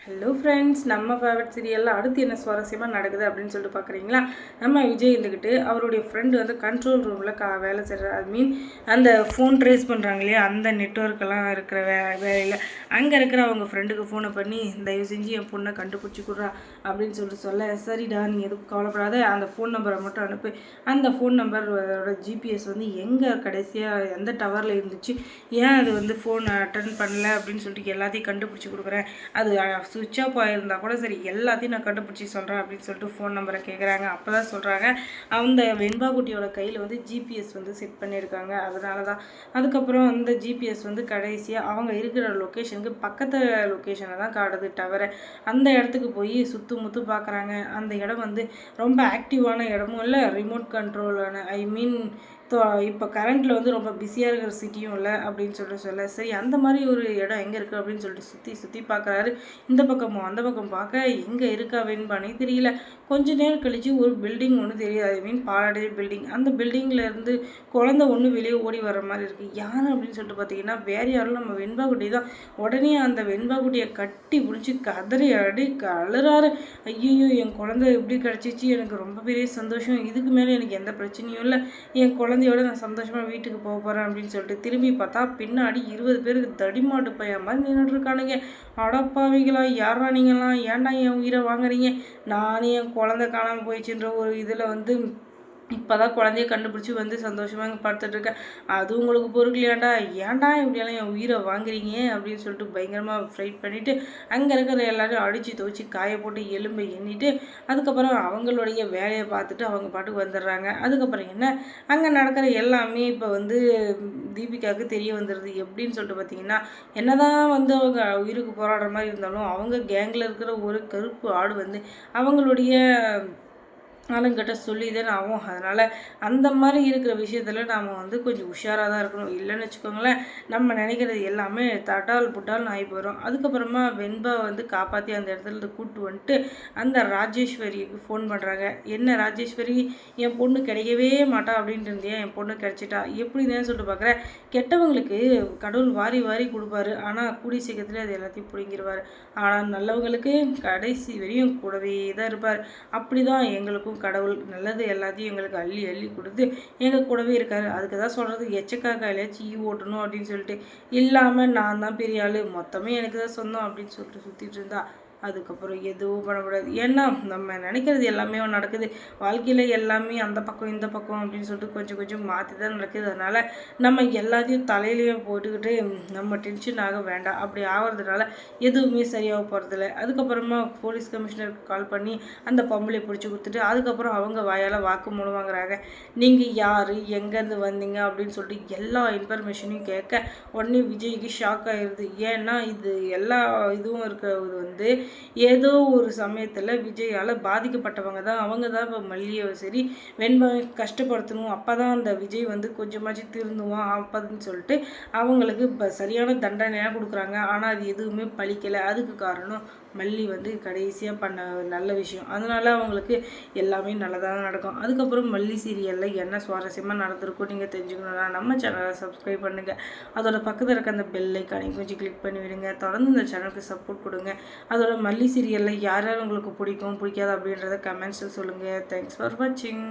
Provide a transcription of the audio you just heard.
Hello friends, நம்ம favourite சீரியலில் அடுத்து என்ன சுவாரஸ்யமாக நடக்குது அப்படின்னு சொல்லிட்டு பார்க்குறீங்களா? நம்ம விஜய் இருந்துக்கிட்டு அவருடைய ஃப்ரெண்டு வந்து கண்ட்ரோல் ரூமில் வேலை செய்கிறார். ஐ மீன் அந்த ஃபோன் ட்ரேஸ் பண்ணுறாங்க இல்லையா, அந்த நெட்ஒர்க்கெல்லாம் இருக்கிற வேலையில் அங்கே இருக்கிற அவங்க ஃப்ரெண்டுக்கு ஃபோனை பண்ணி தயவு செஞ்சு என் பொண்ணை கண்டுபிடிச்சி கொடுறா அப்படின்னு சொல்ல, சரிடா நீ எதுக்கும் கவலைப்படாத, அந்த ஃபோன் நம்பரை மட்டும் அனுப்பு. அந்த ஃபோன் நம்பரோட ஜிபிஎஸ் வந்து எங்கே கடைசியாக எந்த டவரில் இருந்துச்சு, ஏன் அது வந்து ஃபோன் அட்டன் பண்ணல அப்படின்னு சொல்லிட்டு எல்லாத்தையும் கண்டுபிடிச்சி கொடுக்குறேன். அது சுவிட்ச் ஆஃப் ஆகிருந்தா கூட சரி, எல்லாத்தையும் நான் கண்டுபிடிச்சி சொல்கிறேன் அப்படின்னு சொல்லிட்டு ஃபோன் நம்பரை கேட்குறாங்க. அப்போ தான் சொல்கிறாங்க, அந்த வெண்பாக்குட்டியோட கையில் வந்து ஜிபிஎஸ் வந்து செட் பண்ணியிருக்காங்க. அதனால தான் அதுக்கப்புறம் அந்த ஜிபிஎஸ் வந்து கடைசியாக அவங்க இருக்கிற லொக்கேஷனுக்கு பக்கத்து லொக்கேஷனை தான் காட்டுது டவரை. அந்த இடத்துக்கு போய் சுற்று முற்று பார்க்குறாங்க. அந்த இடம் வந்து ரொம்ப ஆக்டிவான இடமும் இல்லை, ரிமோட் கண்ட்ரோலான ஐ மீன் இப்போ கரண்ட்டில் வந்து ரொம்ப பிஸியாக இருக்கிற சிட்டியும் இல்லை அப்படின்னு சொல்ல, சரி அந்த மாதிரி ஒரு இடம் எங்கே இருக்குது அப்படின்னு சொல்லிட்டு சுற்றி பார்க்குறாரு. இந்த பக்கமும் அந்த பக்கம் பார்க்க எங்கே இருக்கா வெண்பானே தெரியல. கொஞ்ச நேரம் கழித்து ஒரு பில்டிங் ஒன்று தெரியுது. ஐ மீன் பாலாடே பில்டிங். அந்த பில்டிங்கில் இருந்து குழந்தை ஒன்று வெளியே ஓடி வர மாதிரி இருக்குது. யார் அப்படின்னு சொல்லிட்டு பார்த்தீங்கன்னா வேறு யாரும் நம்ம வெண்பாக்குட்டி தான். உடனே அந்த வெண்பாக்குட்டியை கட்டி பிடிச்சி கதறி அடி கலறாரு. ஐயோ என் குழந்தை எப்படி கிடச்சிச்சு, எனக்கு ரொம்ப பெரிய சந்தோஷம், இதுக்கு மேலே எனக்கு எந்த பிரச்சனையும் இல்லை, என் குழந்தையோட நான் சந்தோஷமாக வீட்டுக்கு போக போகிறேன் அப்படின்னு சொல்லிட்டு திரும்பி பார்த்தா பின்னாடி 20 பேருக்கு தடிமாட்டு பையன் மாதிரி நின்றுட்டு இருக்கானுங்க. அடப்பாவிகளா, யாரா நீங்களாம், ஏன்டா என் உயிரை வாங்குறீங்க, நானே என் குழந்தை காணாமல் போயிடுச்சுன்ற ஒரு இதில் வந்து இப்போ தான் குழந்தைய கண்டுபிடிச்சி வந்து சந்தோஷமாக இங்கே படுத்துட்ருக்கேன், அது உங்களுக்கு பொறுக்கலையாண்டா, ஏன்டா இப்படியெல்லாம் என் உயிரை வாங்குறீங்க அப்படின்னு சொல்லிட்டு பயங்கரமாக ஃப்ரைட் பண்ணிவிட்டு அங்கே இருக்கிற எல்லாரும் அடித்து துவச்சி காய போட்டு எலும்பை எண்ணிட்டு அதுக்கப்புறம் அவங்களுடைய வேலையை பார்த்துட்டு அவங்க பாட்டுக்கு வந்துடுறாங்க. அதுக்கப்புறம் என்ன அங்கே நடக்கிற எல்லாமே இப்போ வந்து தீபிகாவுக்கு தெரிய வந்துடுது. எப்படின்னு சொல்லிட்டு பார்த்தீங்கன்னா, என்னதான் வந்து அவங்க உயிருக்கு போராடுற மாதிரி இருந்தாலும் அவங்க கேங்கில் இருக்கிற ஒரு கருப்பு ஆடு வந்து அவங்களுடைய ஆளுங்கிட்ட சொல்லி தானே ஆகும். அதனால் அந்த மாதிரி இருக்கிற விஷயத்தில் நாம் வந்து கொஞ்சம் உஷாராக தான் இருக்கணும். இல்லைன்னு வச்சுக்கோங்களேன், நம்ம நினைக்கிறது எல்லாமே தட்டால் புட்டால்னு ஆகி போயிடும். அதுக்கப்புறமா வெண்பா வந்து காப்பாற்றி அந்த இடத்துல கூப்பிட்டு வந்துட்டு அந்த ராஜேஸ்வரிக்கு ஃபோன் பண்ணுறாங்க. என்ன ராஜேஸ்வரி, என் பொண்ணு கிடைக்கவே மாட்டா அப்படின்ட்டு இருந்தியா, என் பொண்ணு கிடைச்சிட்டா, எப்படின்னு சொல்லிட்டு பார்க்குறேன். கெட்டவங்களுக்கு கடவுள் வாரி வாரி கொடுப்பாரு, ஆனால் கூடி சீக்கிரத்தில் அது எல்லாத்தையும் பிடிங்கிடுவார். ஆனால் நல்லவங்களுக்கு கடைசி வரையும் கூடவே தான் இருப்பார். அப்படி தான் எங்களுக்கும் கடவுள் நல்லது எல்லாத்தையும் எங்களுக்கு அள்ளி அள்ளி கொடுத்து எங்கள் கூடவே இருக்காரு. அதுக்கு தான் சொல்கிறது, எச்சக்காக்காயிலே சீ ஓட்டணும் அப்படின்னு சொல்லிட்டு, இல்லாமல் நான் தான் பெரிய ஆள், மொத்தமே எனக்கு தான் சொந்தம் அப்படின்னு சொல்லிட்டு சுற்றிட்டு இருந்தா அதுக்கப்புறம் எதுவும் பண்ணக்கூடாது. ஏன்னா நம்ம நினைக்கிறது எல்லாமே நடக்குது. வாழ்க்கையில் எல்லாமே அந்த பக்கம் இந்த பக்கம் அப்படின்னு சொல்லிட்டு கொஞ்சம் கொஞ்சம் மாற்றி தான் நடக்குது. அதனால் நம்ம எல்லாத்தையும் தலையிலையும் போட்டுக்கிட்டு நம்ம டென்ஷன் ஆக வேண்டாம். அப்படி ஆகிறதுனால எதுவுமே சரியாக போகிறதில்ல. அதுக்கப்புறமா போலீஸ் கமிஷனருக்கு கால் பண்ணி அந்த பொம்பளை பிடிச்சி கொடுத்துட்டு அதுக்கப்புறம் அவங்க வாயால் வாக்குமூலம் வாங்குறாங்க. நீங்கள் யார், எங்கேருந்து வந்தீங்க அப்படின்னு சொல்லிட்டு எல்லா இன்ஃபர்மேஷனையும் கேட்க உடனே விஜய்க்கு ஷாக் ஆகிடுது. ஏன்னா இது எல்லா இதுவும் இருக்கிறது வந்து ஏதோ ஒரு சமயத்தில் விஜயால் பாதிக்கப்பட்டவங்க தான். அவங்க தான் இப்போ மல்லியை சரி வெண்பாவை கஷ்டப்படுத்தணும், அப்போ தான் அந்த விஜய் வந்து கொஞ்சமாச்சு திருந்துவான் அப்போதுன்னு சொல்லிட்டு அவங்களுக்கு இப்போ சரியான தண்டனையாக கொடுக்குறாங்க. ஆனால் அது எதுவுமே பலிக்கலை. அதுக்கு காரணம் மல்லி வந்து கடைசியாக பண்ண நல்ல விஷயம். அதனால அவங்களுக்கு எல்லாமே நல்லதாக நடக்கும். அதுக்கப்புறம் மல்லி சீரியலில் என்ன சுவாரஸ்யமாக நடந்திருக்கும் நீங்கள் தெரிஞ்சுக்கணும்னா நம்ம சேனலை சப்ஸ்கிரைப் பண்ணுங்கள். அதோட பக்கத்தில் இருக்க அந்த பெல் ஐக்கானையும் கொஞ்சம் கிளிக் பண்ணி விடுங்க. தொடர்ந்து இந்த சேனலுக்கு சப்போர்ட் கொடுங்க. அதோட மல்லி சீரியலில் யார் யார் உங்களுக்கு பிடிக்கும் பிடிக்காது அப்படின்றத கமெண்ட்ஸில் சொல்லுங்கள். தேங்க்ஸ் ஃபார் வாட்சிங்.